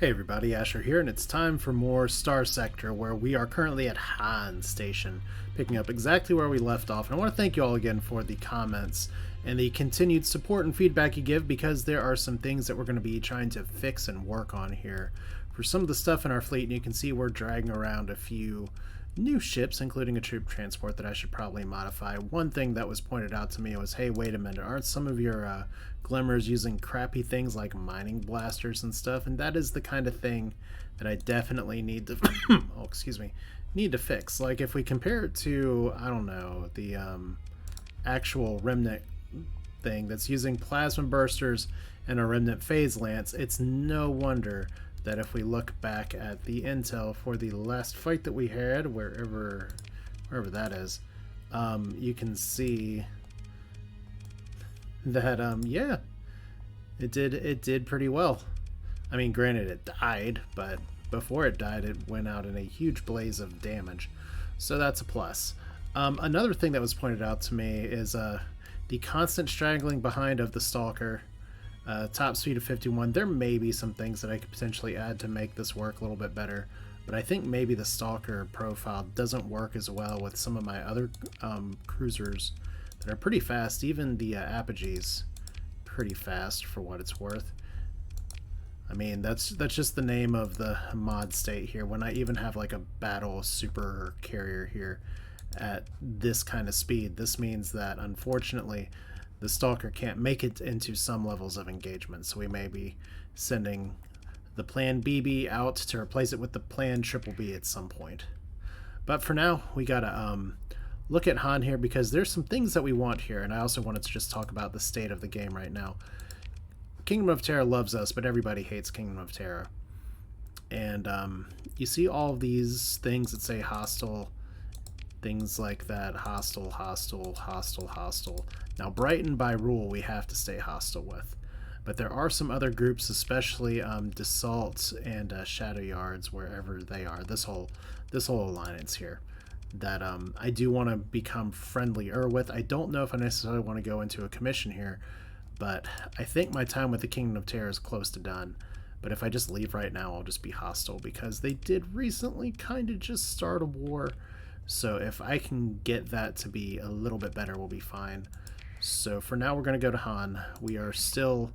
Hey everybody, Asher here, and it's time for more Starsector, where we are currently at Han Station, picking up exactly where we left off. And I want to thank you all again for the comments and the continued support and feedback you give, because there are some things that we're going to be trying to fix and work on here for some of the stuff in our fleet. And you can see we're dragging around a few new ships, including a troop transport that I should probably modify. One thing that was pointed out to me was, hey, wait a minute, aren't some of your glimmers using crappy things like mining blasters and stuff? And that is the kind of thing that I definitely need to oh, excuse me, need to fix. Like, if we compare it to, I don't know, the actual remnant thing that's using plasma bursters and a remnant phase lance, it's no wonder that if we look back at the intel for the last fight that we had, wherever that is, you can see that yeah, it did pretty well. I mean, granted, it died, but before it died, it went out in a huge blaze of damage, so that's a plus. Another thing that was pointed out to me is the constant straggling behind of the Stalker. Top speed of 51. There may be some things that I could potentially add to make this work a little bit better, but I think maybe the Stalker profile doesn't work as well with some of my other cruisers that are pretty fast. Even the Apogee's pretty fast for what it's worth. I mean, that's just the name of the mod state here. When I even have like a battle super carrier here at this kind of speed, this means that unfortunately the Stalker can't make it into some levels of engagement, so we may be sending the Plan BB out to replace it with the Plan Triple B at some point. But for now, we gotta look at Han here, because there's some things that we want here, and I also wanted to just talk about the state of the game right now. Kingdom of Terra loves us, but everybody hates Kingdom of Terra. And you see all of these things that say hostile, things like that. Hostile, hostile, hostile, hostile. Now, Brighton, by rule, we have to stay hostile with. But there are some other groups, especially Dassault and Shadow Yards, wherever they are, this whole alliance here, that I do want to become friendlier with. I don't know if I necessarily want to go into a commission here, but I think my time with the Kingdom of Terra is close to done. But if I just leave right now, I'll just be hostile, because they did recently kind of just start a war. So if I can get that to be a little bit better, we'll be fine. So for now, we're going to go to Han. We are still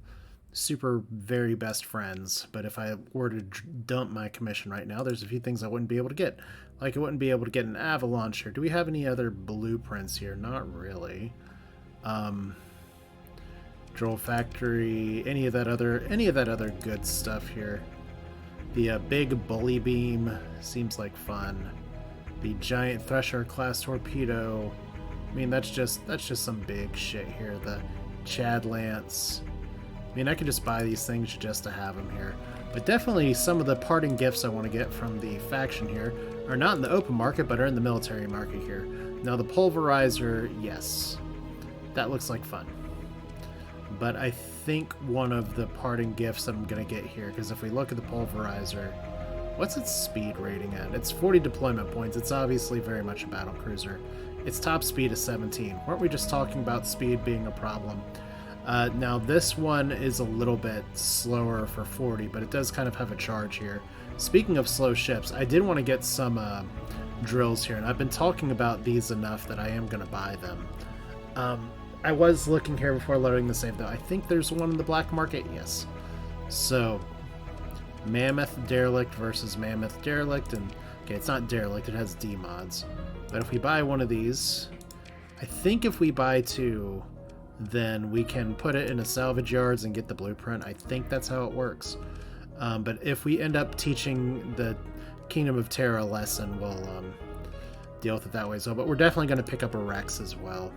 super very best friends, but if I were to dump my commission right now, there's a few things I wouldn't be able to get. Like, I wouldn't be able to get an avalanche here. Do we have any other blueprints here? Not really. Droll Factory, any of that other good stuff here. The big bully beam seems like fun. The giant Thresher class torpedo, I mean, that's just some big shit here. The Chad Lance, I mean, I could just buy these things just to have them here. But definitely some of the parting gifts I want to get from the faction here are not in the open market, but are in the military market here. Now, the pulverizer, yes, that looks like fun. But I think one of the parting gifts that I'm going to get here, because if we look at the pulverizer, what's its speed rating at? It's 40 deployment points. It's obviously very much a battle cruiser. Its top speed is 17. Weren't we just talking about speed being a problem? Now, this one is a little bit slower for 40, but it does kind of have a charge here. Speaking of slow ships, I did want to get some drills here, and I've been talking about these enough that I am going to buy them. I was looking here before loading the save, though. I think there's one in the black market. Yes. So, Mammoth Derelict versus Mammoth Derelict, and okay, it's not Derelict, it has D mods. But if we buy one of these, I think if we buy two, then we can put it in a salvage yards and get the blueprint. I think that's how it works. But if we end up teaching the Kingdom of Terra lesson, we'll deal with it that way as well. But we're definitely going to pick up a Rex as well,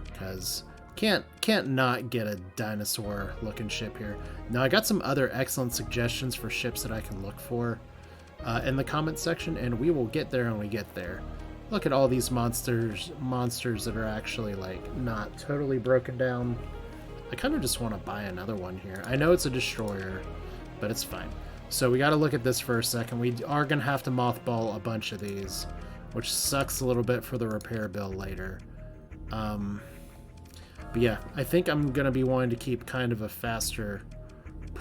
because can't not get a dinosaur looking ship here. Now, I got some other excellent suggestions for ships that I can look for in the comment section, and we will get there when we get there. Look at all these monsters that are actually like not totally broken down. I kind of just want to buy another one here. I know it's a destroyer, but it's fine. So we got to look at this for a second. We are going to have to mothball a bunch of these, which sucks a little bit for the repair bill later. But yeah, I think I'm going to be wanting to keep kind of a faster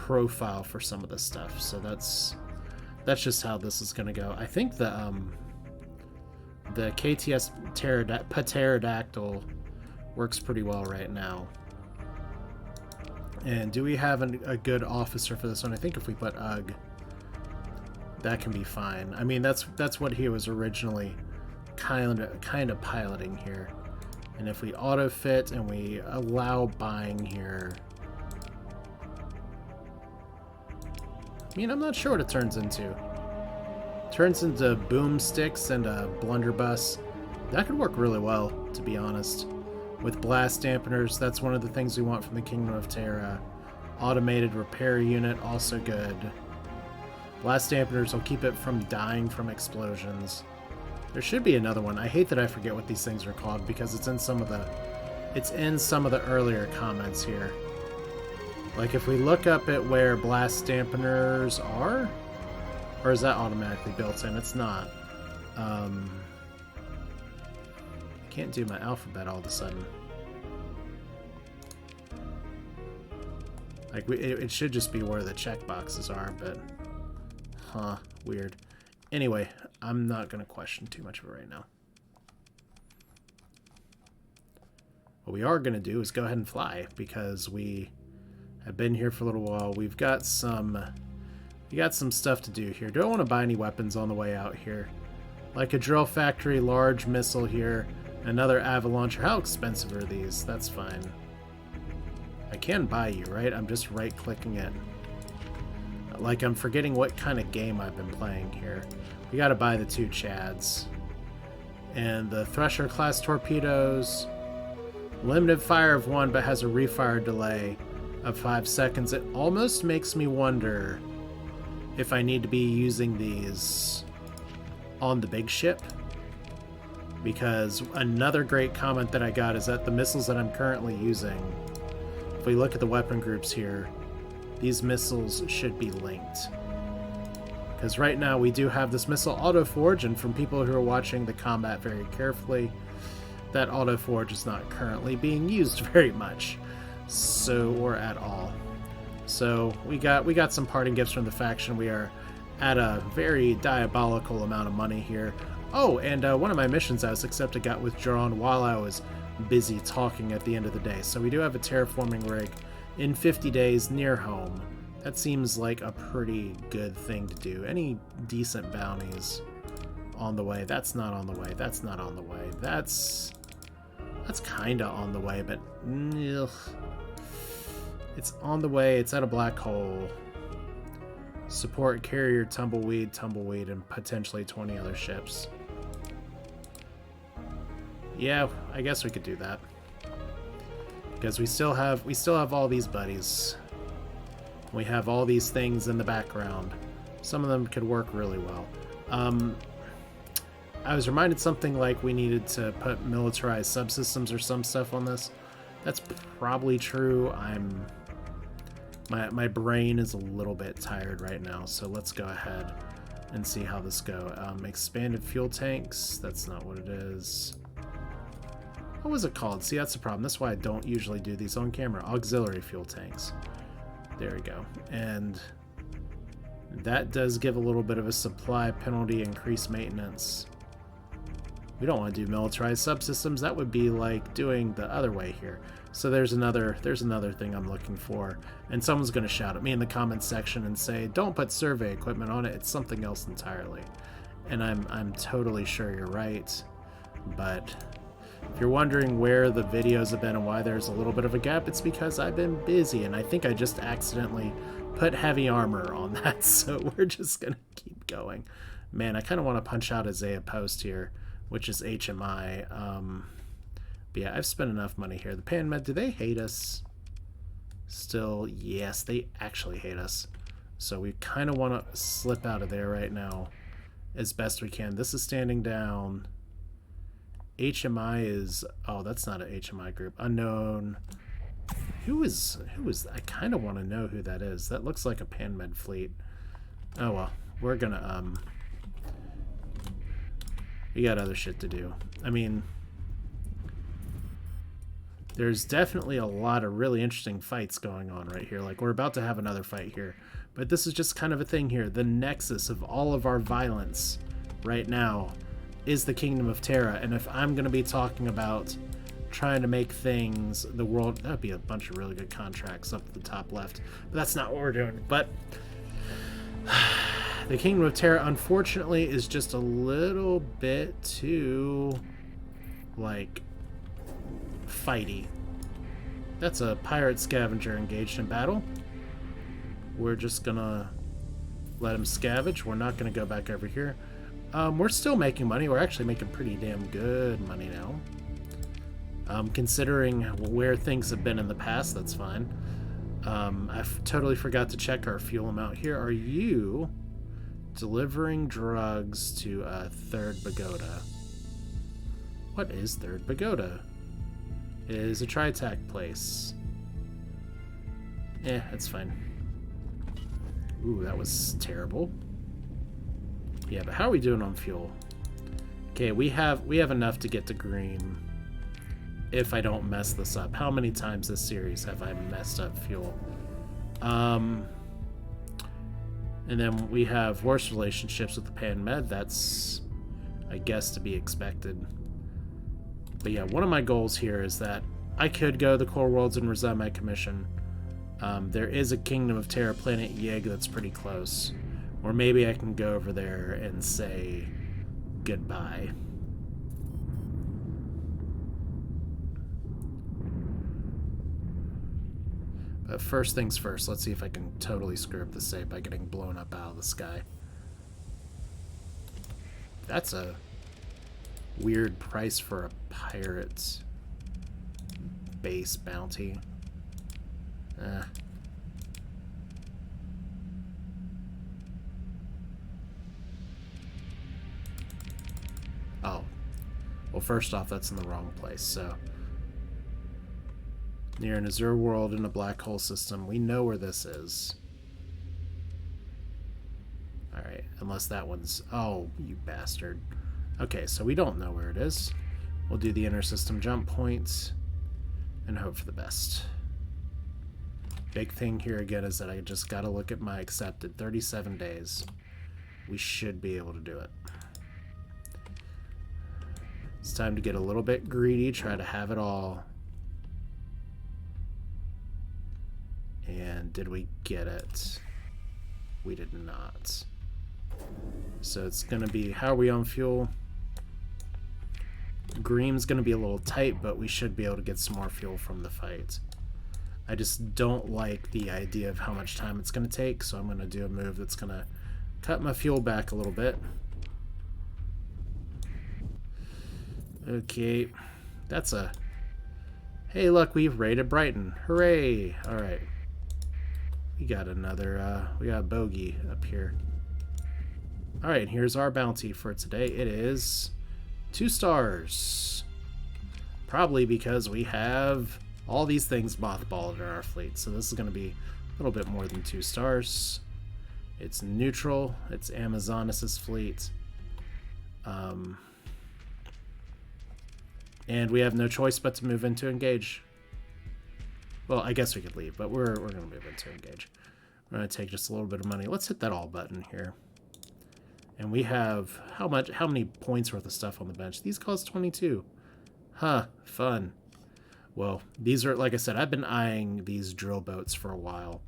profile for some of this stuff. So that's just how this is going to go. I think the KTS pterodactyl works pretty well right now. And do we have a good officer for this one? I think if we put UG, that can be fine. I mean, that's what he was originally kind of piloting here. And if we auto fit and we allow buying here, I mean, I'm not sure what it turns into. Turns into boomsticks and a blunderbuss. That could work really well, to be honest. With blast dampeners, that's one of the things we want from the Kingdom of Terra. Automated repair unit, also good. Blast dampeners will keep it from dying from explosions. There should be another one. I hate that I forget what these things are called because it's in some of the earlier comments here. Like if we look up at where blast dampeners are, or is that automatically built in? It's not. I can't do my alphabet all of a sudden. Like it should just be where the checkboxes are, but weird. Anyway, I'm not going to question too much of it right now. What we are going to do is go ahead and fly because we have been here for a little while. We got some stuff to do here. Don't want to buy any weapons on the way out here. Like a drill factory, large missile here, another avalanche. How expensive are these? That's fine. I can buy you, right? I'm just right-clicking it. Like I'm forgetting what kind of game I've been playing here. We gotta buy the 2 Chads. And the Thresher class torpedoes. Limited fire of 1, but has a refire delay of 5 seconds. It almost makes me wonder if I need to be using these on the big ship. Because another great comment that I got is that the missiles that I'm currently using, if we look at the weapon groups here, these missiles should be linked. Because right now we do have this missile auto-forge, and from people who are watching the combat very carefully, that auto-forge is not currently being used very much. So, or at all. So we got some parting gifts from the faction. We are at a very diabolical amount of money here. Oh, and one of my missions I was accepted got withdrawn while I was busy talking at the end of the day. So we do have a terraforming rig in 50 days near home. That seems like a pretty good thing to do. Any decent bounties on the way? That's not on the way. That's not on the way. That's kind of on the way, but ugh. It's on the way. It's at a black hole. Support carrier, tumbleweed, and potentially 20 other ships. Yeah, I guess we could do that. Because we still have all these buddies. We have all these things in the background. Some of them could work really well. I was reminded something like we needed to put militarized subsystems or some stuff on this. That's probably true. My brain is a little bit tired right now, so let's go ahead and see how this goes. Expanded fuel tanks. That's not what it is. What was it called? See, that's the problem. That's why I don't usually do these on camera. Auxiliary fuel tanks. There we go. And that does give a little bit of a supply penalty, increased maintenance. We don't want to do militarized subsystems. That would be like doing the other way here. So there's another thing I'm looking for. And someone's going to shout at me in the comments section and say, don't put survey equipment on it. It's something else entirely. And I'm totally sure you're right. But if you're wondering where the videos have been and why there's a little bit of a gap, it's because I've been busy, and I think I just accidentally put heavy armor on that, so we're just gonna keep going. Man, I kind of want to punch out Isaiah Post here, which is HMI. But yeah, I've spent enough money here. The PanMed, do they hate us? Still, yes, they actually hate us. So we kind of want to slip out of there right now as best we can. This is standing down. HMI is... oh, that's not an HMI group. Unknown. Who is... I kind of want to know who that is. That looks like a PanMed fleet. Oh, well. We're gonna, we got other shit to do. I mean... There's definitely a lot of really interesting fights going on right here. Like, we're about to have another fight here. But this is just kind of a thing here. The nexus of all of our violence right now is the Kingdom of Terra. And if I'm going to be talking about trying to make things, the world, that'd be a bunch of really good contracts up at the top left. But that's not what we're doing. But the Kingdom of Terra, unfortunately, is just a little bit too, like, fighty. That's a pirate scavenger engaged in battle. We're just gonna let him scavenge. We're not gonna go back over here. We're still making money. We're actually making pretty damn good money now. Considering where things have been in the past, that's fine. I totally forgot to check our fuel amount here. Are you delivering drugs to Third Pagoda? What is Third Pagoda? It is a tri-tac place. That's fine. Ooh, that was terrible. Yeah, but how are we doing on fuel? Okay, we have enough to get to green if I don't mess this up. How many times this series have I messed up fuel? And then we have worse relationships with the Pan Med. That's, I guess, to be expected. But yeah, one of my goals here is that I could go to the Core Worlds and resign my commission. There is a Kingdom of Terra planet Yig that's pretty close. Or maybe I can go over there and say goodbye. But first things first, let's see if I can totally screw up the save by getting blown up out of the sky. That's a weird price for a pirate's base bounty. Oh. Well, first off, that's in the wrong place, so. Near an Azure world in a black hole system. We know where this is. Alright, unless that one's... Oh, you bastard. Okay, so we don't know where it is. We'll do the inter-system jump points and hope for the best. Big thing here again is that I just gotta look at my accepted 37 days. We should be able to do it. It's time to get a little bit greedy, try to have it all. And did we get it? We did not. So it's gonna be, how are we on fuel? Green's gonna be a little tight, but we should be able to get some more fuel from the fight. I just don't like the idea of how much time it's gonna take, so I'm gonna do a move that's gonna cut my fuel back a little bit. Okay, that's a... Hey, look, we've raided Brighton. Hooray! Alright. We got another, we got a bogey up here. Alright, here's our bounty for today. It is 2 stars. Probably because we have all these things mothballed in our fleet. So this is going to be a little bit more than 2 stars. It's neutral. It's Amazonas' fleet. And we have no choice but to move into engage. Well, I guess we could leave, but we're going to move into engage. We're going to take just a little bit of money. Let's hit that all button here. And we have how many points worth of stuff on the bench? These cost 22. Huh, fun. Well, these are, like I said, I've been eyeing these drill boats for a while.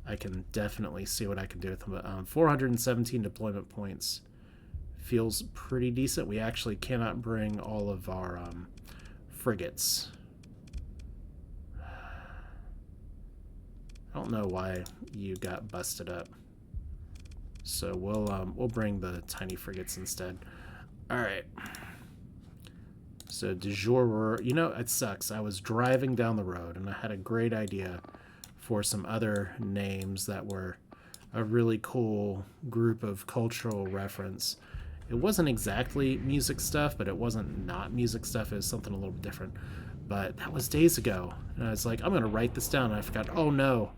I can definitely see what I can do with them. 417 deployment points. Feels pretty decent. We actually cannot bring all of our frigates. I don't know why you got busted up. So we'll bring the tiny frigates instead. All right. So du jour, you know, it sucks. I was driving down the road and I had a great idea for some other names that were a really cool group of cultural reference. It wasn't exactly music stuff, but it wasn't not music stuff. It was something a little bit different. But that was days ago. And I was like, I'm going to write this down. And I forgot. Oh, no.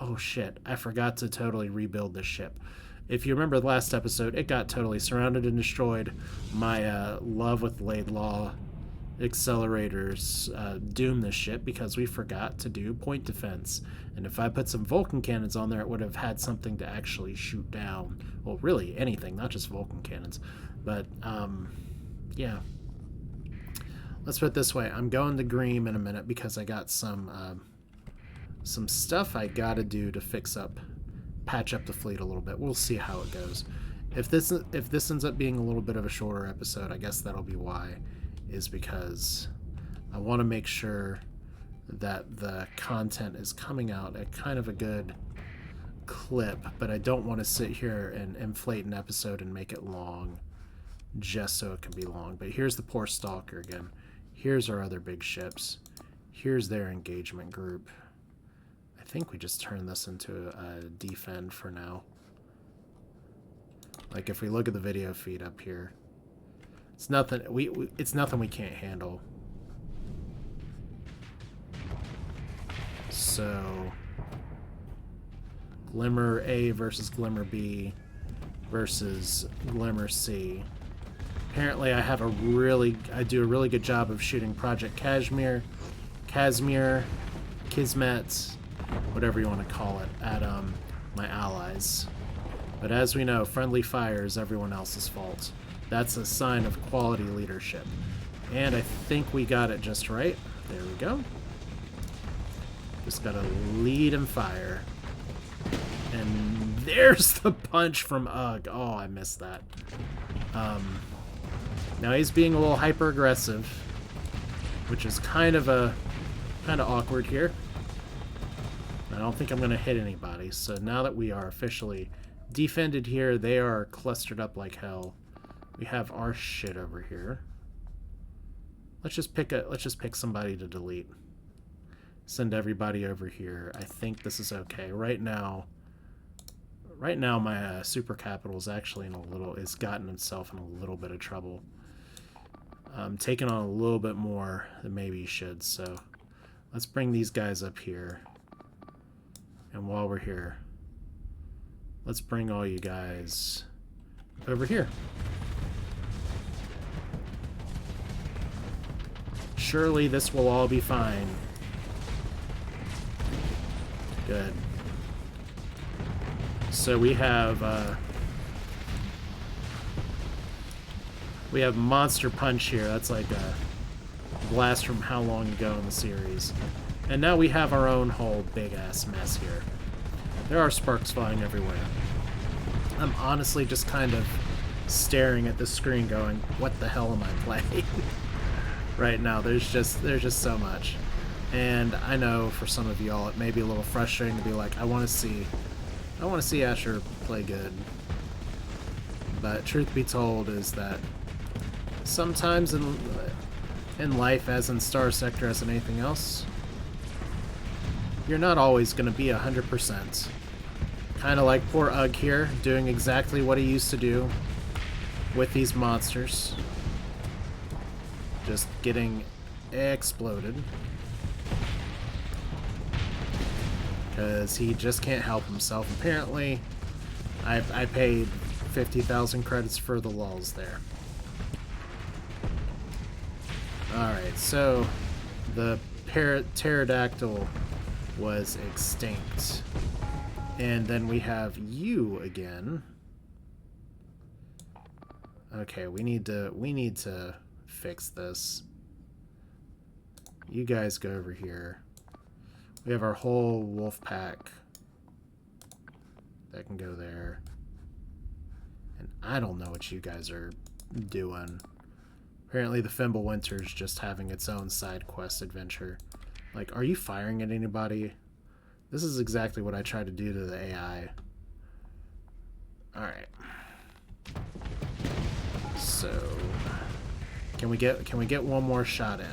Oh, shit. I forgot to totally rebuild this ship. If you remember the last episode, it got totally surrounded and destroyed. My love with Laidlaw accelerators doom this ship because we forgot to do point defense. And if I put some Vulcan cannons on there, it would have had something to actually shoot down. Well, really anything, not just Vulcan cannons. But, yeah. Let's put it this way. I'm going to Green in a minute because I got some stuff I gotta do to patch up the fleet a little bit. We'll see how it goes. If this ends up being a little bit of a shorter episode, I guess that'll be why, is because I want to make sure that the content is coming out at kind of a good clip, but I don't want to sit here and inflate an episode and make it long just so it can be long. But here's the poor Stalker again. Here's our other big ships. Here's their engagement group. I think we just turn this into a defend for now. Like if we look at the video feed up here, it's nothing it's nothing we can't handle. So Glimmer A versus Glimmer B versus Glimmer C. Apparently I do a really good job of shooting Project Kashmir, Kismet, whatever you want to call it, at my allies. But as we know, friendly fire is everyone else's fault. That's a sign of quality leadership. And I think we got it just right. There we go. Just gotta lead and fire. And there's the punch from Ugg. Oh, I missed that. Now he's being a little hyper aggressive, which is kind of awkward here. I don't think I'm gonna hit anybody. So now that we are officially defended here, they are clustered up like hell. We have our shit over here. Let's just pick somebody to delete. Send everybody over here. I think this is okay. Right now my super capital is actually it's gotten itself in a little bit of trouble. Taking on a little bit more than maybe you should, so let's bring these guys up here. And while we're here, let's bring all you guys over here. Surely this will all be fine. Good. So we have Monster Punch here. That's like a blast from how long ago in the series. And now we have our own whole big-ass mess here. There are sparks flying everywhere. I'm honestly just kind of staring at the screen going, what the hell am I playing? Right now, there's just so much. And I know for some of y'all it may be a little frustrating to be like, I want to see Asher play good. But truth be told is that sometimes in life, as in Starsector, as in anything else, you're not always going to be 100%. Kind of like poor Ugg here, doing exactly what he used to do with these monsters. Just getting exploded. Because he just can't help himself. Apparently, I paid 50,000 credits for the lulls there. Alright, so the pterodactyl was extinct. And then we have you again. Okay, we need to fix this. You guys go over here. We have our whole wolf pack that can go there. And I don't know what you guys are doing. Apparently the Fimbulwinter is just having its own side quest adventure. Like, are you firing at anybody? This is exactly what I tried to do to the AI. Alright. So can we get one more shot in?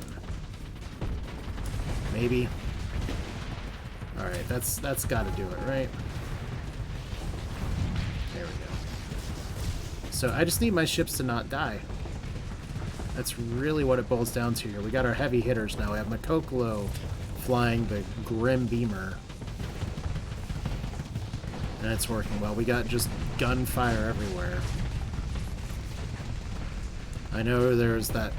Maybe. Alright, that's gotta do it, right? There we go. So I just need my ships to not die. That's really what it boils down to here. We got our heavy hitters now. We have Makokolo flying the Grim Beamer. And it's working well. We got just gunfire everywhere. I know there's that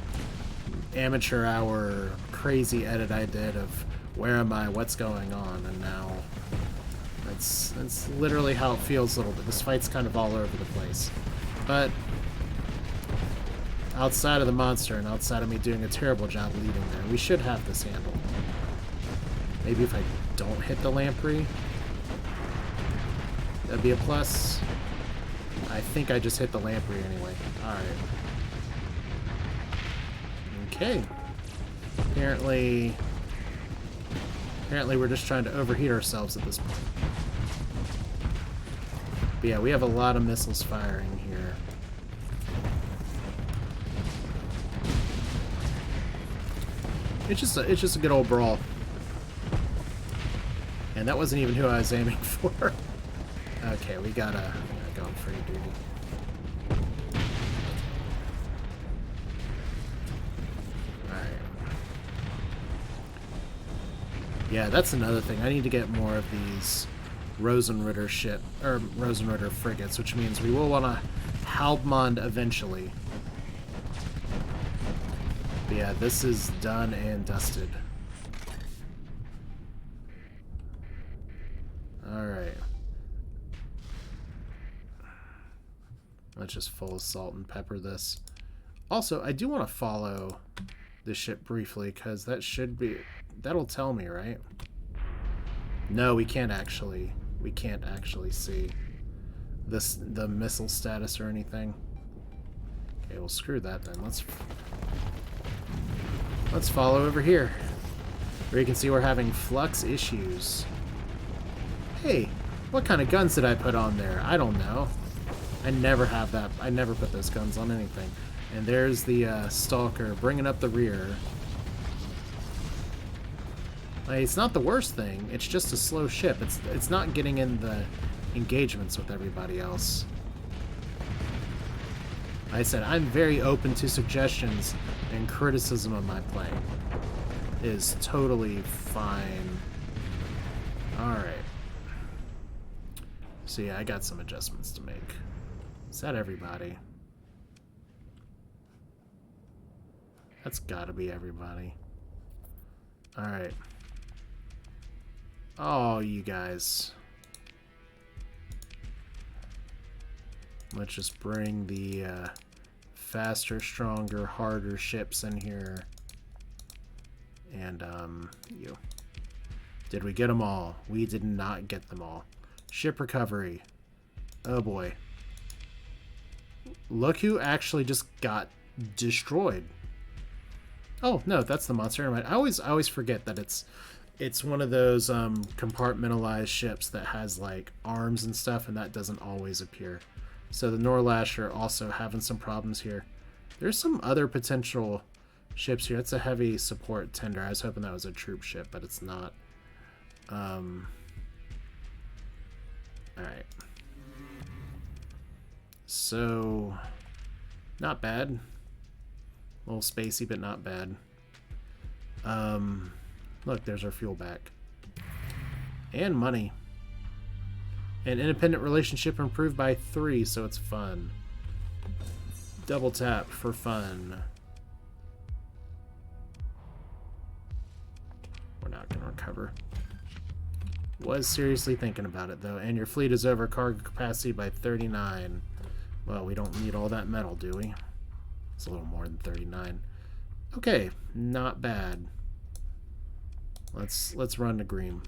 amateur hour crazy edit I did of where am I, what's going on, and now that's literally how it feels a little bit. This fight's kind of all over the place. But outside of the monster and outside of me doing a terrible job leading there, we should have this handled. Maybe if I don't hit the lamprey, that'd be a plus. I think I just hit the lamprey anyway. Alright. Okay. Apparently we're just trying to overheat ourselves at this point. But yeah, we have a lot of missiles firing here. It's just a good old brawl. And that wasn't even who I was aiming for. Okay, we gotta go on free duty. Alright. Yeah, that's another thing. I need to get more of these Rosenritter Rosenritter frigates, which means we will want to Halbmond eventually. But yeah, this is done and dusted. Alright. Let's just full salt and pepper this. Also, I do want to follow this ship briefly, because that'll tell me, right? No, we can't actually see the missile status or anything. Okay, well screw that then. Let's follow over here, where you can see we're having flux issues. Hey, what kind of guns did I put on there? I don't know. I never have that. I never put those guns on anything. And there's the Stalker bringing up the rear. Like, it's not the worst thing. It's just a slow ship. It's not getting in the engagements with everybody else. Like I said, I'm very open to suggestions, and criticism of my play is totally fine. Alright. So yeah, I got some adjustments to make. Is that everybody? That's gotta be everybody. Alright. Oh, you guys. Let's just bring the faster, stronger, harder ships in here. And, you. Did we get them all? We did not get them all. Ship recovery. Oh boy. Look who actually just got destroyed. Oh, no, that's the monster. I always forget that it's one of those compartmentalized ships that has like arms and stuff, and that doesn't always appear. So the Norlash are also having some problems here. There's some other potential ships here. It's a heavy support tender. I was hoping that was a troop ship, but it's not. Alright. So, not bad. A little spacey, but not bad. Look, there's our fuel back. And money. An independent relationship improved by 3, so it's fun. Double tap for fun. We're not going to recover. Was seriously thinking about it, though. And your fleet is over cargo capacity by 39. Well, we don't need all that metal, do we? It's a little more than 39. Okay, not bad. Let's run to Green.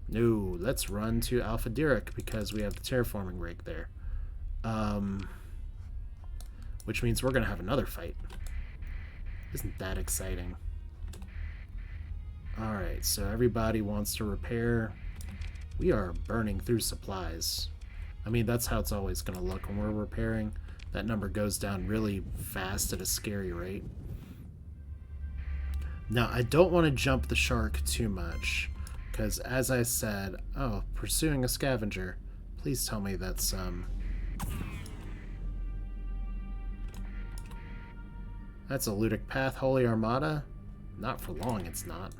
No, let's run to Alpha Dirac because we have the terraforming rig there. Which means we're gonna have another fight. Isn't that exciting? Alright, so everybody wants to repair. We are burning through supplies. I mean, that's how it's always gonna look when we're repairing. That number goes down really fast at a scary rate. Now, I don't want to jump the shark too much, because as I said, oh, pursuing a scavenger. Please tell me that's, that's a Luddic Path Holy Armada? Not for long, it's not.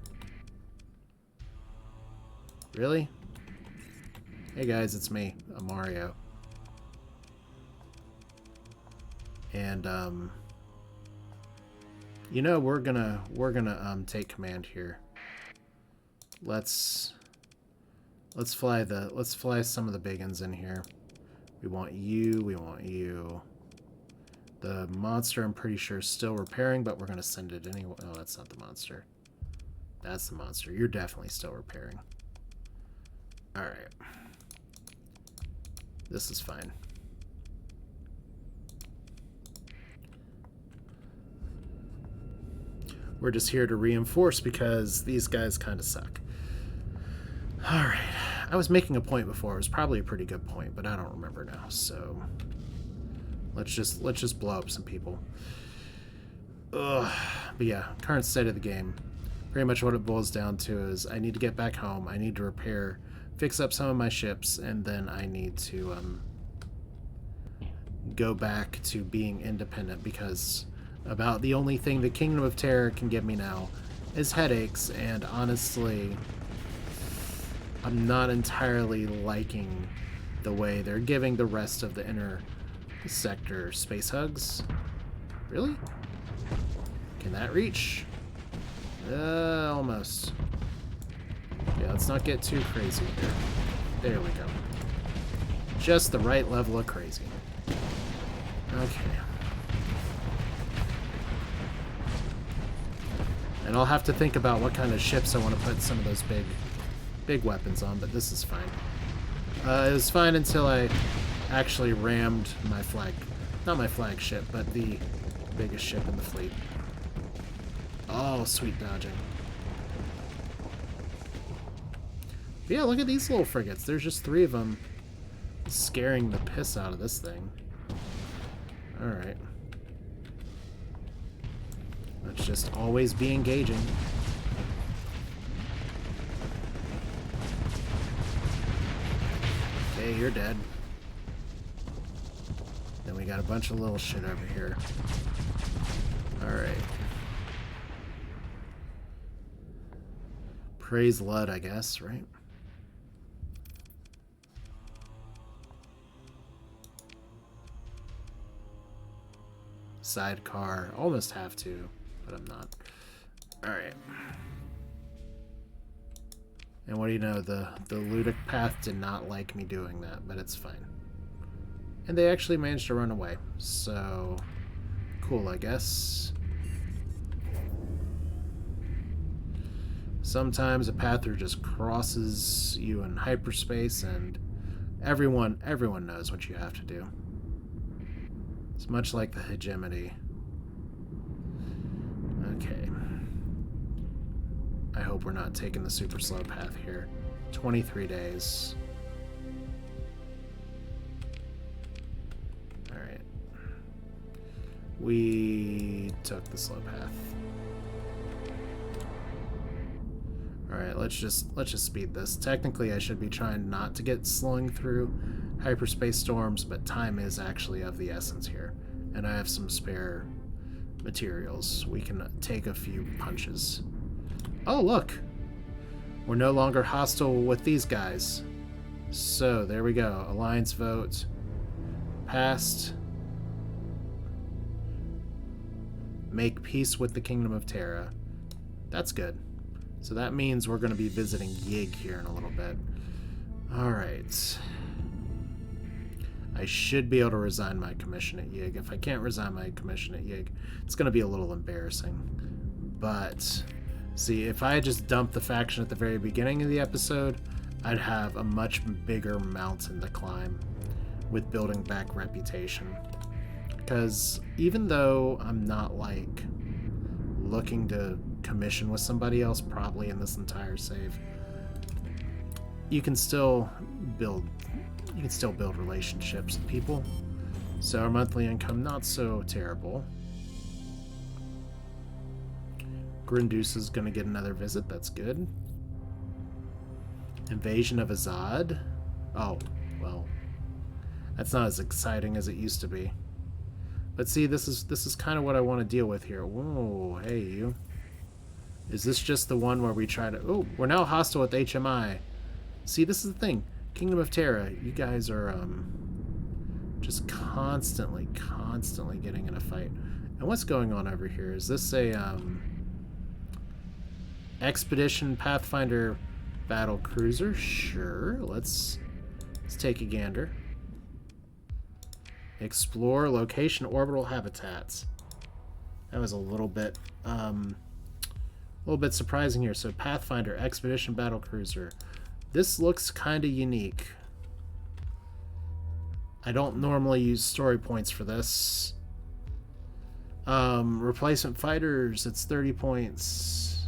Really? Hey guys, it's me, Mario. You know, we're gonna take command here. Let's fly some of the big ones in here. We want you, we want you. The monster, I'm pretty sure, is still repairing, but we're gonna send it anyway. Oh, that's not the monster. That's the monster. You're definitely still repairing. Alright. This is fine. We're just here to reinforce because these guys kind of suck. Alright. I was making a point before. It was probably a pretty good point, but I don't remember now, so let's just blow up some people. Ugh. But yeah, current state of the game. Pretty much what it boils down to is I need to get back home. I need to repair, fix up some of my ships, and then I need to go back to being independent, because about the only thing the Kingdom of Terror can give me now is headaches, and honestly, I'm not entirely liking the way they're giving the rest of the inner sector space hugs. Really? Can that reach? Almost. Yeah, let's not get too crazy here. There we go. Just the right level of crazy. Okay. And I'll have to think about what kind of ships I want to put some of those big weapons on, but this is fine. It was fine until I actually rammed my not my flagship, but the biggest ship in the fleet. Oh, sweet dodging. But yeah, look at these little frigates. There's just 3 of them scaring the piss out of this thing. Alright. Let's just always be engaging. Okay, you're dead. Then we got a bunch of little shit over here. Alright. Praise Ludd, I guess, right? Sidecar. Almost have to, but I'm not. Alright. And what do you know? The Luddic Path did not like me doing that, but it's fine. And they actually managed to run away. So, cool, I guess. Sometimes a pather just crosses you in hyperspace, and everyone knows what you have to do. It's much like the Hegemony. Okay. I hope we're not taking the super slow path here. 23 days. Alright. We took the slow path. Alright, let's just speed this. Technically, I should be trying not to get slowing through hyperspace storms, but time is actually of the essence here. And I have some spare materials. We can take a few punches. Oh, look! We're no longer hostile with these guys. So, there we go. Alliance vote. Passed. Make peace with the Kingdom of Terra. That's good. So that means we're going to be visiting Yig here in a little bit. Alright. I should be able to resign my commission at Yig. If I can't resign my commission at Yig, it's going to be a little embarrassing. But, see, if I had just dumped the faction at the very beginning of the episode, I'd have a much bigger mountain to climb with building back reputation. Because even though I'm not, like, looking to commission with somebody else probably in this entire save, you can still build relationships with people. So our monthly income not so terrible. Grindus is going to get another visit. That's good. Invasion of Azad. Oh, well, that's not as exciting as it used to be. But see, this is kind of what I want to deal with here. Whoa, hey you. Is this just the one where we try to... Oh, we're now hostile with HMI. See, this is the thing. Kingdom of Terra, you guys are just constantly getting in a fight. And what's going on over here? Is this a Expedition Pathfinder battle cruiser? Sure, let's take a gander. Explore location orbital habitats. That was a little bit surprising here. So Pathfinder Expedition battle cruiser. This looks kind of unique. I don't normally use story points for this. Replacement fighters, it's 30 points.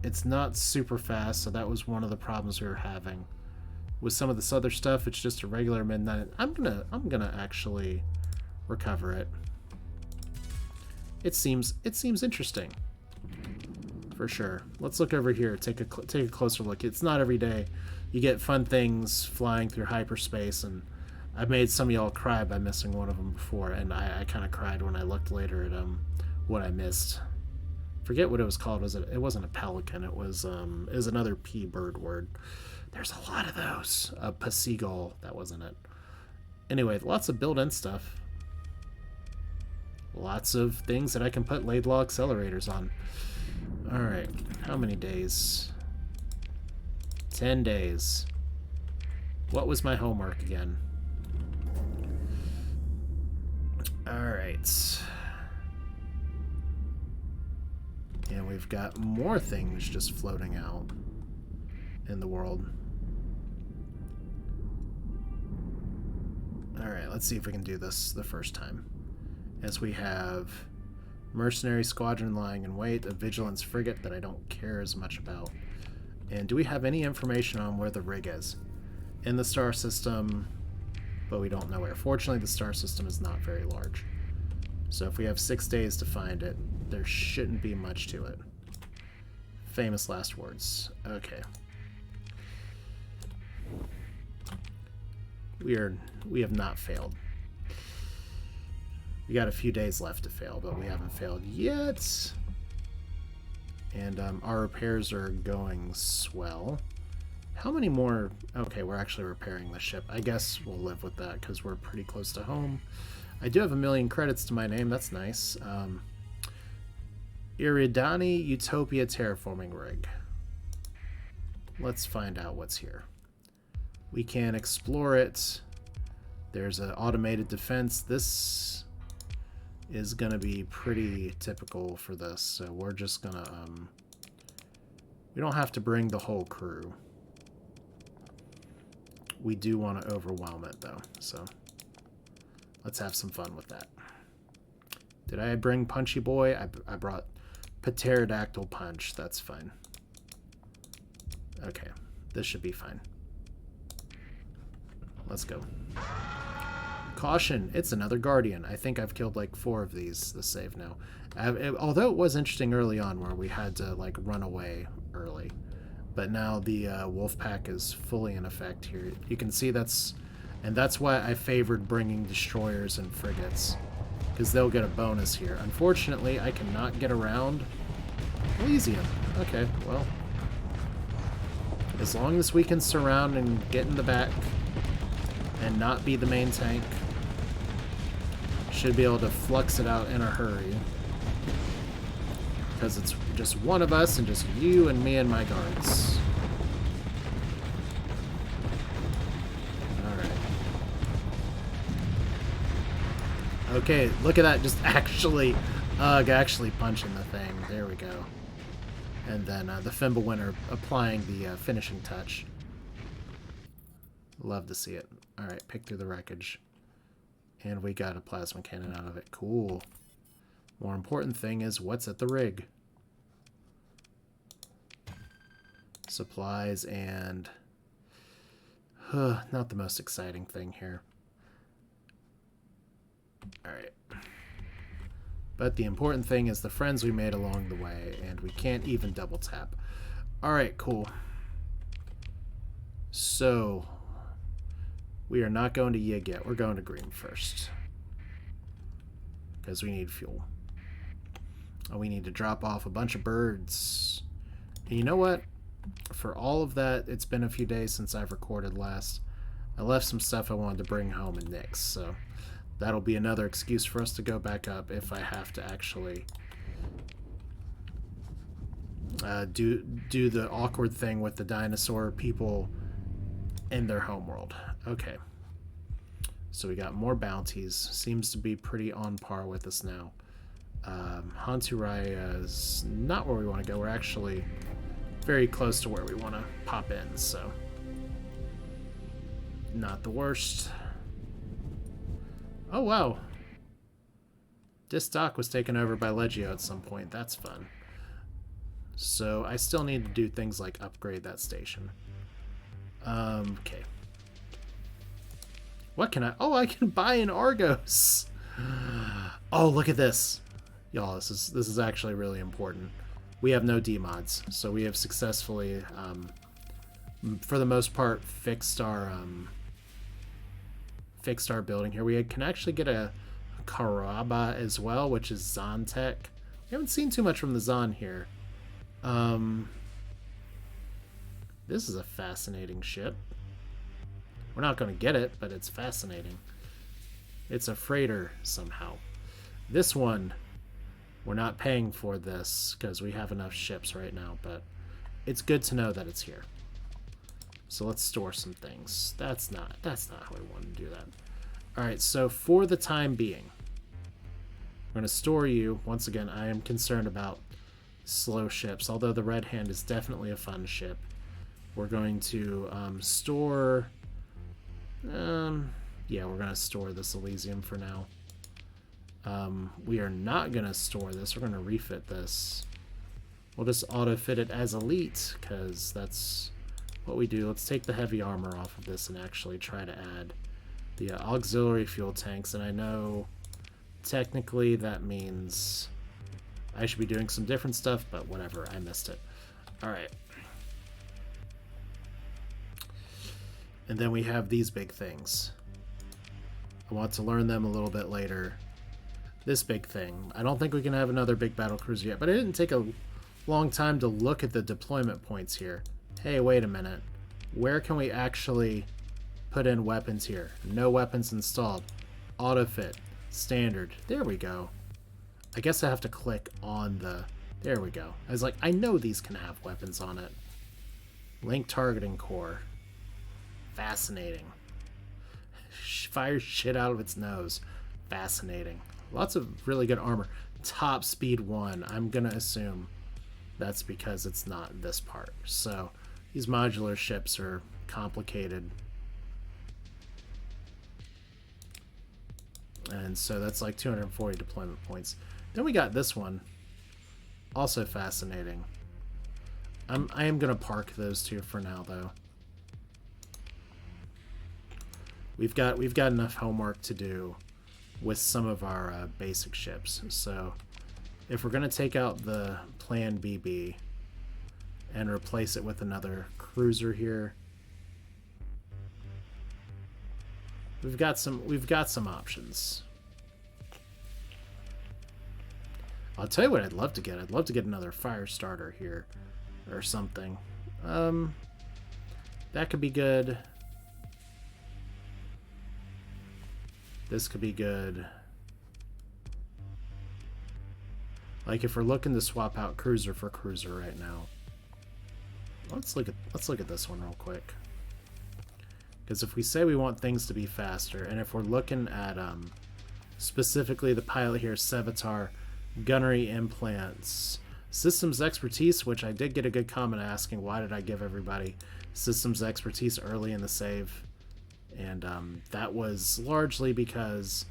It's not super fast, so that was one of the problems we were having. With some of this other stuff, it's just a regular midnight. I'm gonna actually recover it. It seems interesting, for sure. Let's look over here. Take a closer look. It's not every day you get fun things flying through hyperspace, and I've made some of y'all cry by missing one of them before, and I kind of cried when I looked later at what I missed. Forget what it was called. It wasn't a pelican. It was another P bird word. There's a lot of those. A seagull. That wasn't it. Anyway, lots of built-in stuff. Lots of things that I can put Laidlaw accelerators on. Alright, how many days? 10 days. What was my homework again? Alright. And we've got more things just floating out in the world. Alright, let's see if we can do this the first time. As we have mercenary squadron lying in wait, a vigilance frigate that I don't care as much about. And do we have any information on where the rig is? In the star system, but we don't know where. Fortunately, the star system is not very large. So if we have 6 days to find it, there shouldn't be much to it. Famous last words. Okay. We have not failed. We got a few days left to fail, but we haven't failed yet. And our repairs are going swell. How many more? Okay, we're actually repairing the ship. I guess we'll live with that because we're pretty close to home. I do have 1 million credits to my name. That's nice. Iridani Utopia Terraforming Rig. Let's find out what's here. We can explore it. There's an automated defense. This is going to be pretty typical for this, so we're just going to... we don't have to bring the whole crew. We do want to overwhelm it, though, so let's have some fun with that. Did I bring Punchy Boy? I brought Pterodactyl Punch. That's fine. Okay, this should be fine. Let's go. Caution, it's another Guardian. I think I've killed like 4 of these this save now. Although it was interesting early on where we had to like run away early. But now the wolf pack is fully in effect here. You can see that's why I favored bringing destroyers and frigates, because they'll get a bonus here. Unfortunately, I cannot get around Elysium. Okay, well, as long as we can surround and get in the back and not be the main tank, should be able to flux it out in a hurry. Because it's just one of us and just you and me and my guards. Alright. Okay, look at that, just actually punching the thing. There we go. And then the Fimbulwinter applying the finishing touch. Love to see it. Alright, pick through the wreckage. And we got a plasma cannon out of it. Cool. More important thing is what's at the rig. Supplies and... not the most exciting thing here. Alright. But the important thing is the friends we made along the way, and we can't even double tap. Alright, cool. So, we are not going to Yig yet. We're going to Green first. Because we need fuel. And we need to drop off a bunch of birds. And you know what? For all of that, it's been a few days since I've recorded last. I left some stuff I wanted to bring home in Nyx, so That'll be another excuse for us to go back up if I have to actually do the awkward thing with the dinosaur people in their homeworld. Okay. So we got more bounties. Seems to be pretty on par with us now. Hanturaya is not where we want to go. We're actually very close to where we want to pop in, so not the worst. Oh, wow. This dock was taken over by Legio at some point. That's fun. So I still need to do things like upgrade that station. Okay. What can I... Oh, I can buy an Argos! Oh, look at this. Y'all, this is actually really important. We have no D-mods, so we have successfully, for the most part, fixed our building here. We can actually get a Karaba as well, which is Zon tech. We haven't seen too much from the Zon here. This is a fascinating ship. We're not going to get it, but it's fascinating. It's a freighter somehow. This one, we're not paying for this because we have enough ships right now, but it's good to know that it's here. So let's store some things. That's not how we want to do that. All right, so for the time being, we're going to store you. Once again, I am concerned about slow ships, although the Red Hand is definitely a fun ship. We're going to store... yeah, we're going to store this Elysium for now. We are not going to store this. We're going to refit this. We'll just auto-fit it as Elite, because that's what we do. Let's take the heavy armor off of this and actually try to add the auxiliary fuel tanks. And I know technically that means I should be doing some different stuff, but whatever, I missed it. Alright. And then we have these big things. I want to learn them a little bit later. This big thing. I don't think we can have another big battle cruiser yet, but it didn't take a long time to look at the deployment points here. Hey, wait a minute. Where can we actually put in weapons here? No weapons installed. Auto-fit. Standard. There we go. I guess I have to click on the... There we go. I was like, I know these can have weapons on it. Link targeting core. Fascinating. Fires shit out of its nose. Fascinating. Lots of really good armor. Top speed 1. I'm gonna assume that's because it's not this part. So these modular ships are complicated. And so that's like 240 deployment points. Then we got this one. Also fascinating. I am gonna park those two for now though. We've got enough homework to do with some of our basic ships. So if we're going to take out the Plan BB and replace it with another cruiser here, we've got some options. I'll tell you what I'd love to get. I'd love to get another fire starter here or something. That could be good. This could be good. Like if we're looking to swap out cruiser for cruiser right now. Let's look at this one real quick. Because if we say we want things to be faster, and if we're looking at specifically the pilot here, Sevatar, gunnery implants, systems expertise, which I did get a good comment asking why did I give everybody systems expertise early in the save. And that was largely because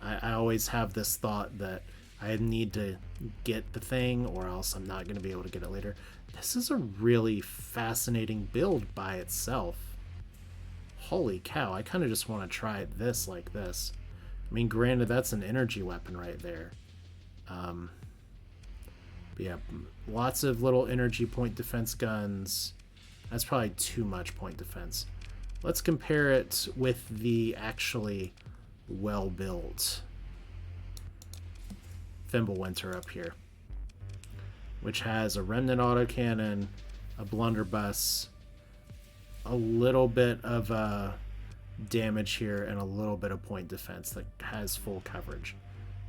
I always have this thought that I need to get the thing or else I'm not going to be able to get it later. This is a really fascinating build by itself. Holy cow, I kind of just want to try this like this. I mean, granted, that's an energy weapon right there. But yeah, lots of little energy point defense guns. That's probably too much point defense. Let's compare it with the actually well-built Fimbulwinter up here, which has a remnant autocannon, a blunderbuss, a little bit of a damage here and a little bit of point defense that has full coverage.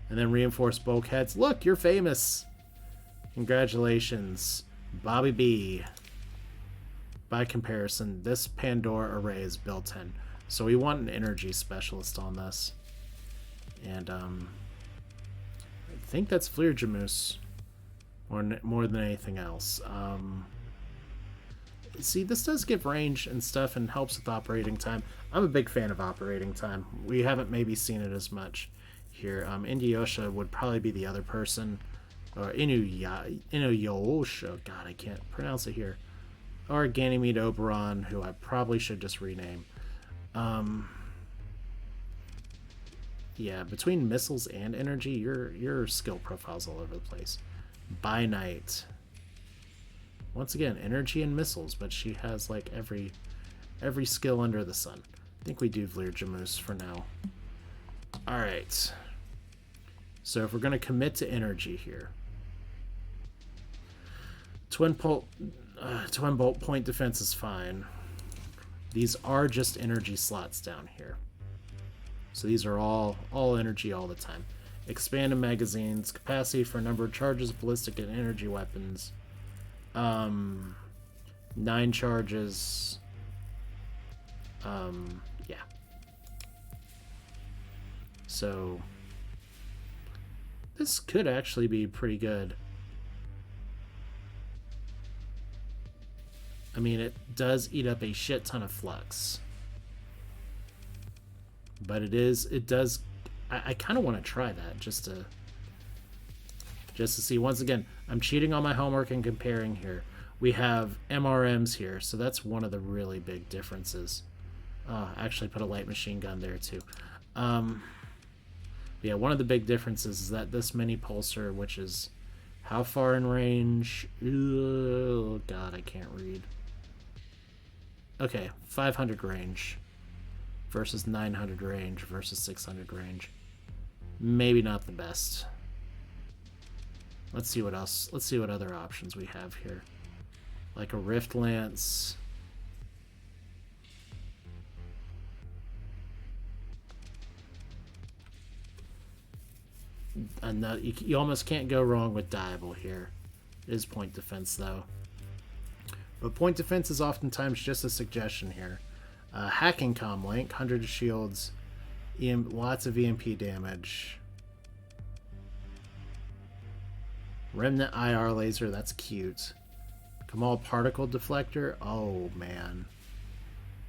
And then reinforced bulkheads. Look, you're famous. Congratulations, Bobby B. By comparison, this Pandora array is built in. So we want an energy specialist on this. And I think that's Flirjamus more than anything else. See, this does give range and stuff and helps with operating time. I'm a big fan of operating time. We haven't maybe seen it as much here. Inuyasha would probably be the other person. Or Inuyasha. God, I can't pronounce it here. Or Ganymede Oberon, who I probably should just rename. Yeah, between missiles and energy, your skill profile's all over the place. By night. Once again, energy and missiles, but she has like every skill under the sun. I think we do Vlirjamus for now. Alright. So if we're going to commit to energy here. Twin bolt point defense is fine. These are just energy slots down here. So these are all energy all the time. Expanded magazines, capacity for a number of charges, ballistic and energy weapons. 9 charges. Yeah. So this could actually be pretty good. I mean, it does eat up a shit ton of flux. But it does. I kind of want to try that just to see. Once again, I'm cheating on my homework and comparing here. We have MRMs here, so that's one of the really big differences. Actually put a light machine gun there too. Yeah, one of the big differences is that this mini pulsar, which is how far in range? Oh God, I can't read. Okay, 500 range versus 900 range versus 600 range. Maybe not the best. Let's see what else. Let's see what other options we have here. Like a Rift Lance. And you almost can't go wrong with Diable here. It is point defense though. But point defense is oftentimes just a suggestion here. Hacking comlink, 100 shields, lots of EMP damage. Remnant IR laser, that's cute. Kamal particle deflector, oh man.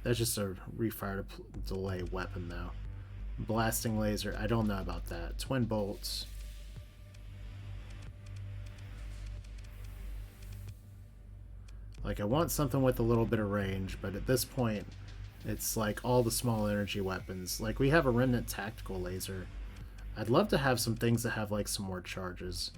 That's just a refire delay weapon though. Blasting laser, I don't know about that. Twin bolts. Like, I want something with a little bit of range, but at this point, it's like all the small energy weapons. Like, we have a Remnant tactical laser. I'd love to have some things that have, like, some more charges.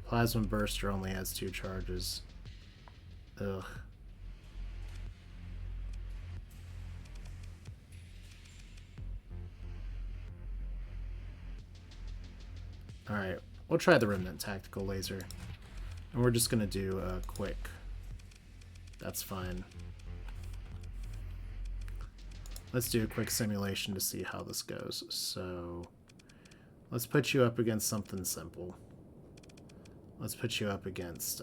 Plasma Burster only has 2 charges. Ugh. Alright, we'll try the Remnant Tactical Laser. And we're just going to do a quick. That's fine. Let's do a quick simulation to see how this goes. So, let's put you up against something simple. Let's put you up against,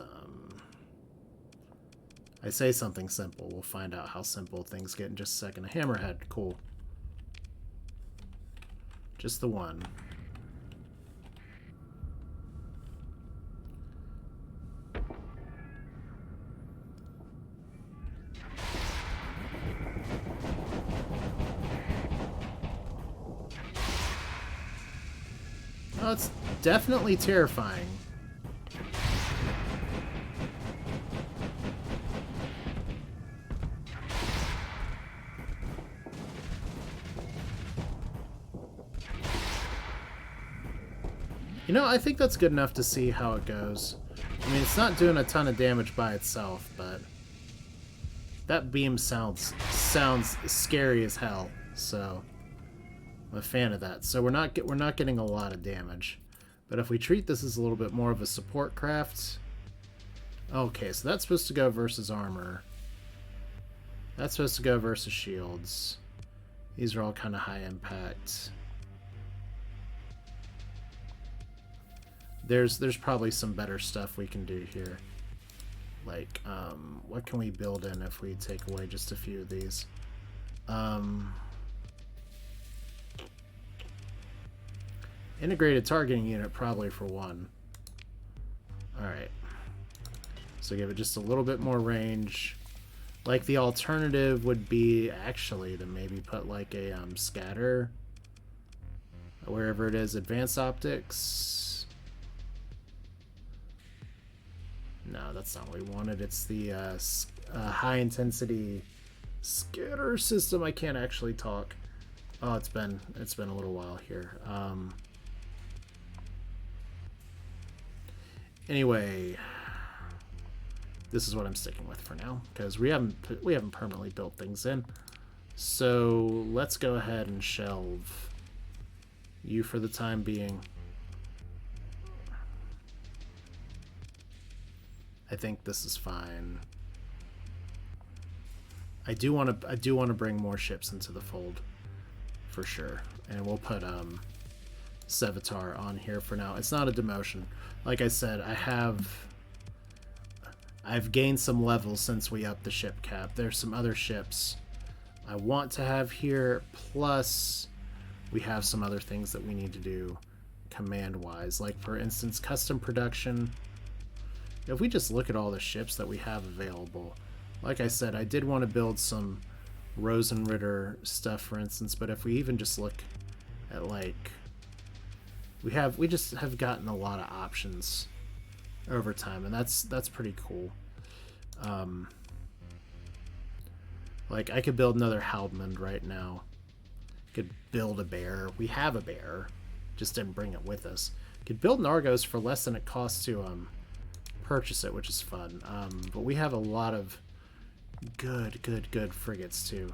I say something simple. We'll find out how simple things get in just a second. A Hammerhead, cool. Just the one. Oh, it's definitely terrifying. You know, I think that's good enough to see how it goes. I mean, it's not doing a ton of damage by itself, but that beam sounds scary as hell, so I'm a fan of that. So we're not getting a lot of damage. But if we treat this as a little bit more of a support craft... Okay, so that's supposed to go versus armor. That's supposed to go versus shields. These are all kind of high impact. There's probably some better stuff we can do here. Like, what can we build in if we take away just a few of these? Integrated targeting unit probably for one. Alright. So give it just a little bit more range. Like, the alternative would be actually to maybe put like a scatter wherever it is. Advanced optics. No, that's not what we wanted. It's the high intensity scatter system. I can't actually talk. Oh, it's been a little while here. Anyway, this is what I'm sticking with for now because we haven't permanently built things in. So let's go ahead and shelve you for the time being. I think this is fine. I do want to bring more ships into the fold for sure, and we'll put Sevatar on here for now. It's not a demotion. Like I said, I've gained some levels since we upped the ship cap. There's some other ships I want to have here, plus we have some other things that we need to do command-wise. Like, for instance, custom production. If we just look at all the ships that we have available, like I said, I did want to build some Rosenritter stuff, for instance, but if we even just look at, like, we just have gotten a lot of options over time, and that's pretty cool. Like, I could build another Halbmond right now. Could build a bear. We have a bear, just didn't bring it with us. Could build an Argos for less than it costs to purchase it, which is fun. But we have a lot of good frigates too.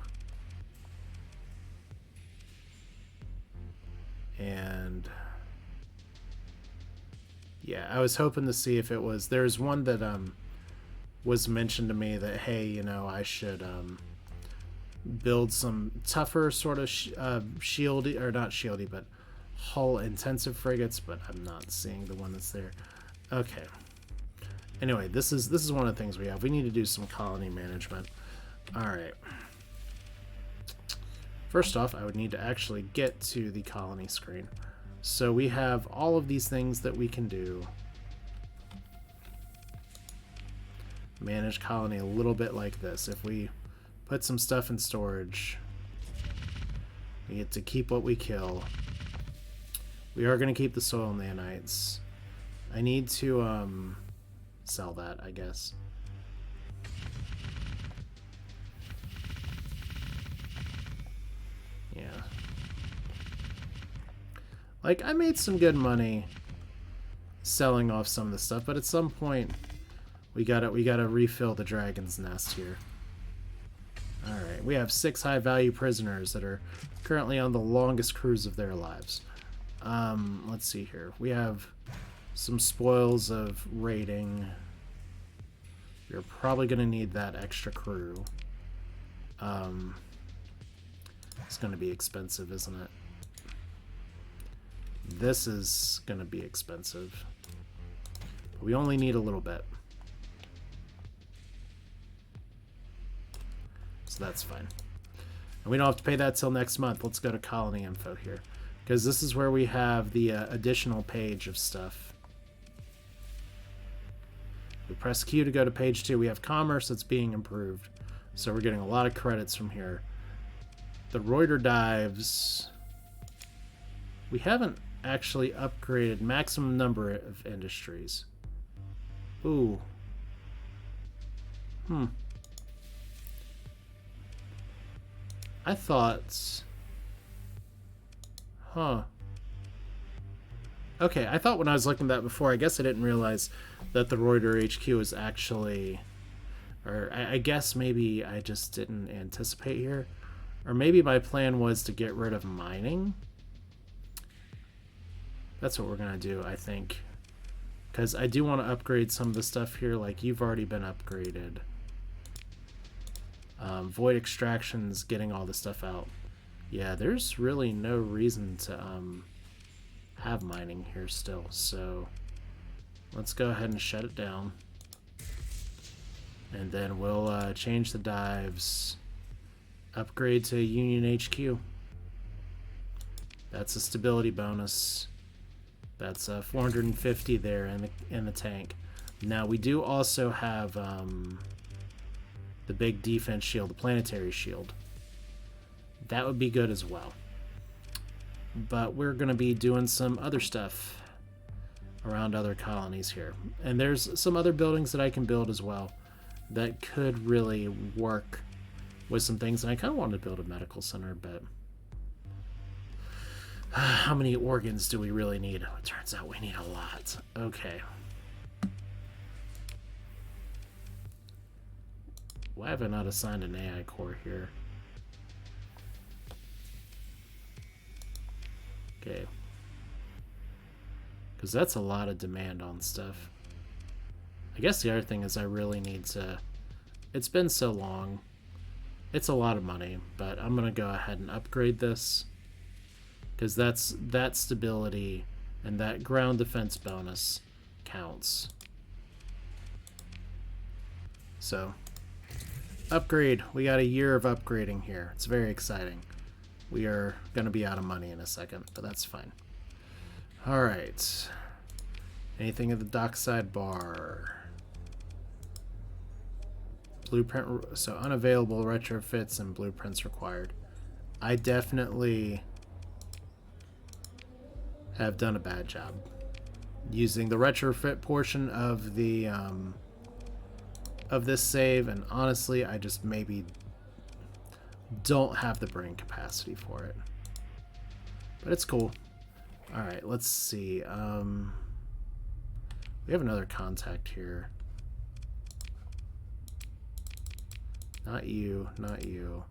And yeah, I was hoping to see if it was... There's one that was mentioned to me that, hey, you know, I should build some tougher sort of shieldy, or not shieldy, but hull intensive frigates, but I'm not seeing the one that's there. Okay. Anyway, this is one of the things we have. We need to do some colony management. Alright. First off, I would need to actually get to the colony screen. So we have all of these things that we can do. Manage colony a little bit like this. If we put some stuff in storage, we get to keep what we kill. We are going to keep the soil nanites. I need to sell that, I guess. Yeah. Like, I made some good money selling off some of the stuff, but at some point we gotta refill the dragon's nest here. Alright, we have 6 high-value prisoners that are currently on the longest cruise of their lives. Let's see here. We have some spoils of raiding. We're probably going to need that extra crew. It's going to be expensive, isn't it? This is going to be expensive. But we only need a little bit. So that's fine. And we don't have to pay that till next month. Let's go to colony info here, because this is where we have the additional page of stuff. We press Q to go to page 2. We have commerce that's being improved, so we're getting a lot of credits from here. The Reuter dives, we haven't actually upgraded maximum number of industries. Ooh. I thought... Huh. Okay, I thought when I was looking at that before, I guess I didn't realize that the Reuter HQ is actually... Or I guess maybe I just didn't anticipate here. Or maybe my plan was to get rid of mining. That's what we're going to do, I think. Because I do want to upgrade some of the stuff here, like you've already been upgraded. Void extractions, getting all the stuff out. Yeah, there's really no reason to have mining here still, so let's go ahead and shut it down. And then we'll change the dives, upgrade to Union HQ. That's a stability bonus. That's 450 there in the tank. Now we do also have the big defense shield, the planetary shield. That would be good as well. But we're going to be doing some other stuff around other colonies here. And there's some other buildings that I can build as well that could really work with some things. And I kind of wanted to build a medical center, but how many organs do we really need? It turns out we need a lot. Okay. Why have I not assigned an AI core here? Okay. Because that's a lot of demand on stuff. I guess the other thing is I really need to... It's been so long. It's a lot of money, but I'm going to go ahead and upgrade this. Because that stability and that ground defense bonus counts. So, upgrade. We got a year of upgrading here. It's very exciting. We are going to be out of money in a second, but that's fine. All right. Anything at the dockside bar? Blueprint. So unavailable retrofits and blueprints required. I definitely have done a bad job using the retrofit portion of the of this save, and honestly, I just maybe don't have the brain capacity for it. But it's cool. Alright, let's see. We have another contact here. Not you, not you.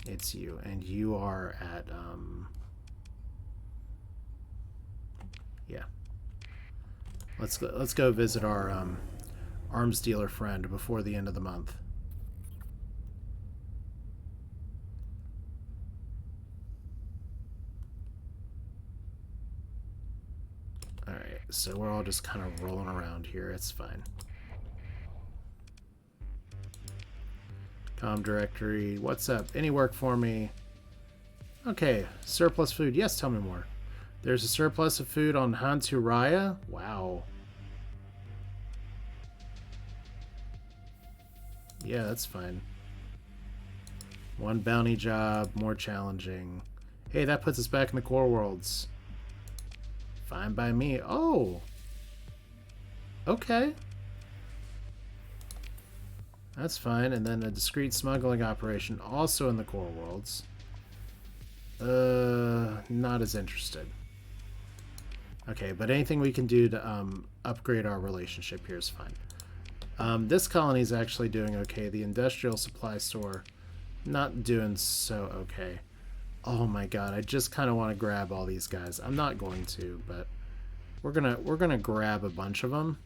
It's you. And you are at, yeah. Let's go visit our arms dealer friend before the end of the month. Alright, so we're all just kind of rolling around here. It's fine. Com directory. What's up? Any work for me? Okay, surplus food. Yes, tell me more. There's a surplus of food on Hanturaya? Wow. Yeah, that's fine. One bounty job, more challenging. Hey, that puts us back in the core worlds. Fine by me. Oh! Okay. That's fine. And then a discreet smuggling operation also in the core worlds. Not as interested. Okay, but anything we can do to upgrade our relationship here is fine. This colony is actually doing okay. The industrial supply store, not doing so okay. Oh my god, I just kind of want to grab all these guys. I'm not going to, but we're gonna grab a bunch of them.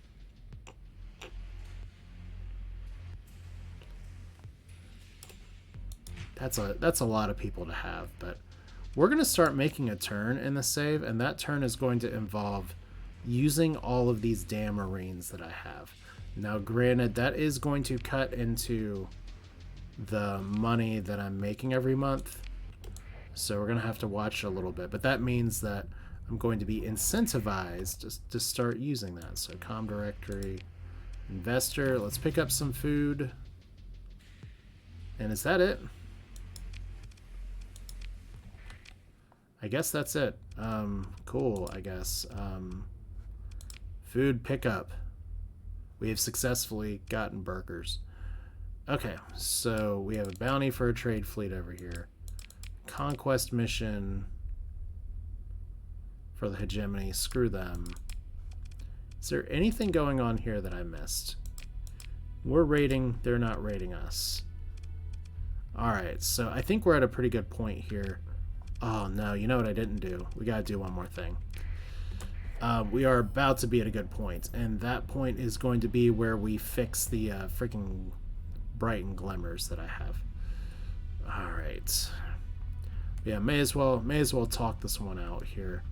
That's a lot of people to have, but we're gonna start making a turn in the save, and that turn is going to involve using all of these damn marines that I have. Now, granted, that is going to cut into the money that I'm making every month. So we're going to have to watch a little bit. But that means that I'm going to be incentivized to start using that. So com directory, investor. Let's pick up some food. And is that it? I guess that's it. Cool, I guess. Food pickup. We have successfully gotten burgers. Okay, so we have a bounty for a trade fleet over here. Conquest mission for the Hegemony. Screw them. Is there anything going on here that I missed? We're raiding. They're not raiding us. Alright, so I think we're at a pretty good point here. Oh no, you know what I didn't do? We gotta do one more thing. We are about to be at a good point, and that point is going to be where we fix the freaking Brighton glimmers that I have. Alright. Yeah, may as well talk this one out here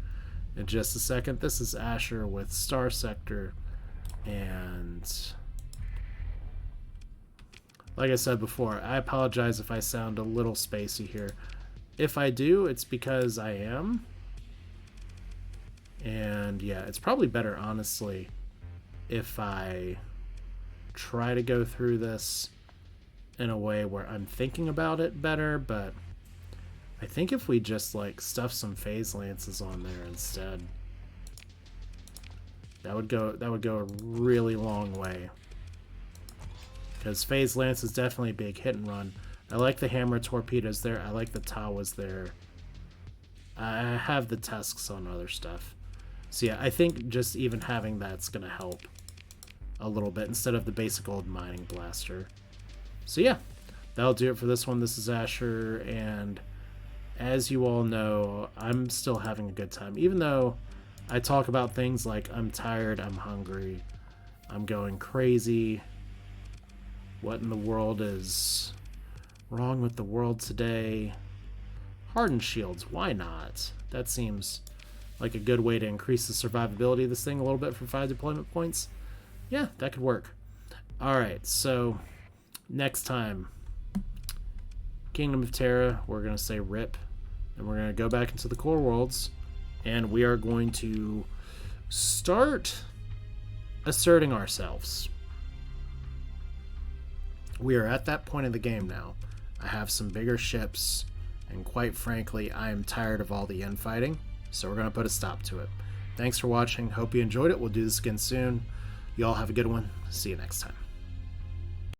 in just a second. This is Asher with Starsector, and like I said before, I apologize if I sound a little spacey here. If I do, it's because I am. And yeah, it's probably better, honestly, if I try to go through this in a way where I'm thinking about it better, but I think if we just like stuff some phase lances on there instead, that would go a really long way. Because phase lance is definitely a big hit and run. I like the hammer torpedoes there. I like the Tawas there. I have the tusks on other stuff. So yeah, I think just even having that's going to help a little bit instead of the basic old mining blaster. So yeah, that'll do it for this one. This is Asher, and as you all know, I'm still having a good time. Even though I talk about things like I'm tired, I'm hungry, I'm going crazy, what in the world is wrong with the world today? Hardened shields, why not? That seems like a good way to increase the survivability of this thing a little bit for 5 deployment points. Yeah, that could work. Alright, so next time, Kingdom of Terra, we're going to say RIP, and we're going to go back into the core worlds, and we are going to start asserting ourselves. We are at that point in the game now. I have some bigger ships, and quite frankly, I am tired of all the infighting, so we're going to put a stop to it. Thanks for watching. Hope you enjoyed it. We'll do this again soon. You all have a good one. See you next time.